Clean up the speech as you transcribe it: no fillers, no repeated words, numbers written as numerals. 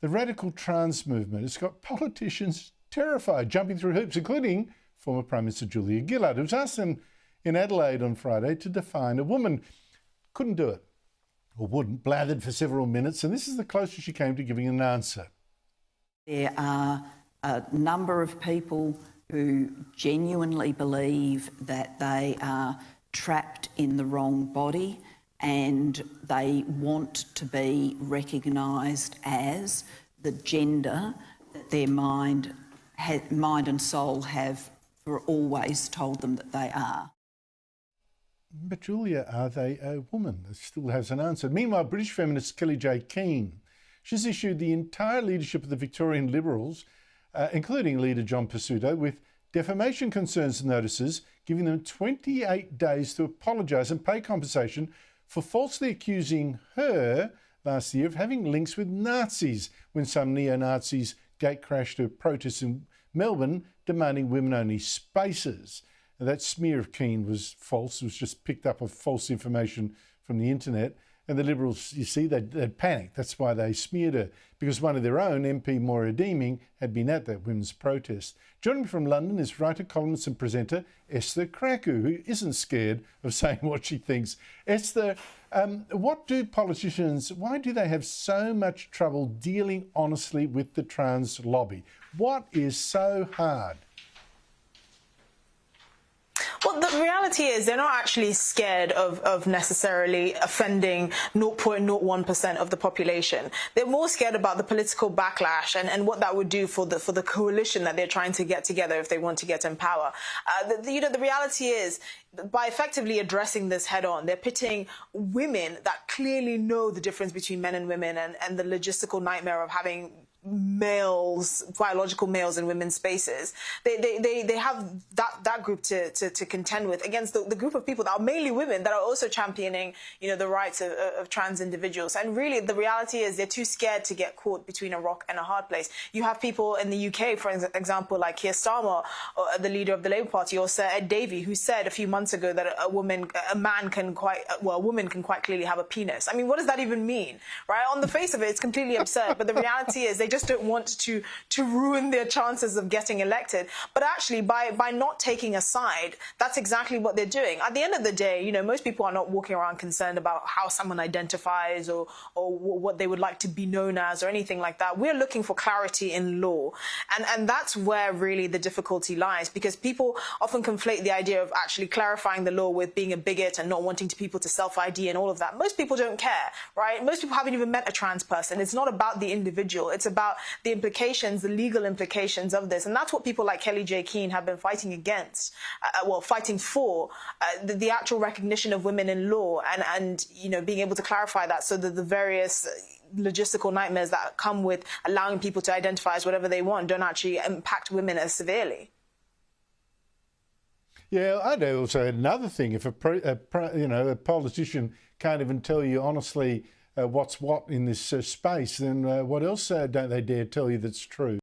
The radical trans movement has got politicians terrified, jumping through hoops, including former Prime Minister Julia Gillard, who was asked in Adelaide on Friday to define a woman. Couldn't do it, or wouldn't, blathered for several minutes, and this is the closest she came to giving an answer. There are a number of people who genuinely believe that they are trapped in the wrong body and they want to be recognised as the gender that their mind and soul have for always told them that they are. But Julia, are they a woman? That still has an answer. Meanwhile, British feminist Kellie-Jay Keen, she's issued the entire leadership of the Victorian Liberals, including leader John Pesutto, with defamation concerns notices, giving them 28 days to apologise and pay compensation for falsely accusing her last year of having links with Nazis when some neo-Nazis gatecrashed a protest in Melbourne demanding women-only spaces. Now, that smear of Keen was false. It was just picked up of false information from the internet. And the Liberals, you see, they'd panicked. That's why they smeared her, because one of their own, MP Moira Deeming, had been at that women's protest. Joining me from London is writer, columnist and presenter Esther Krakue, who isn't scared of saying what she thinks. Esther, why do they have so much trouble dealing honestly with the trans lobby? What is so hard? Well, the reality is they're not actually scared of necessarily offending 0.01% of the population. They're more scared about the political backlash and what that would do for the coalition that they're trying to get together if they want to get in power. The reality is, by effectively addressing this head on, they're pitting women that clearly know the difference between men and women and the logistical nightmare of having biological males in women's spaces. They have that group to contend with against the group of people that are mainly women that are also championing, the rights of trans individuals. And really, the reality is they're too scared to get caught between a rock and a hard place. You have people in the UK, for example, like Keir Starmer, the leader of the Labour Party, or Sir Ed Davey, who said a few months ago that a woman can quite clearly have a penis. I mean, what does that even mean, right? On the face of it, it's completely absurd. But the reality is they just don't want to ruin their chances of getting elected. But actually, by not taking a side, that's exactly what they're doing. At the end of the day, most people are not walking around concerned about how someone identifies or what they would like to be known as or anything like that. We're looking for clarity in law. And that's where really the difficulty lies, because people often conflate the idea of actually clarifying the law with being a bigot and not wanting people to self-ID and all of that. Most people don't care, right? Most people haven't even met a trans person. It's not about the individual. It's about the implications, the legal implications of this. And that's what people like Kellie-Jay Keen have been fighting against, fighting for, the actual recognition of women in law and being able to clarify that so that the various logistical nightmares that come with allowing people to identify as whatever they want don't actually impact women as severely. Yeah, I'd also add another thing. If a politician can't even tell you honestly what's what in this space, then what else don't they dare tell you that's true?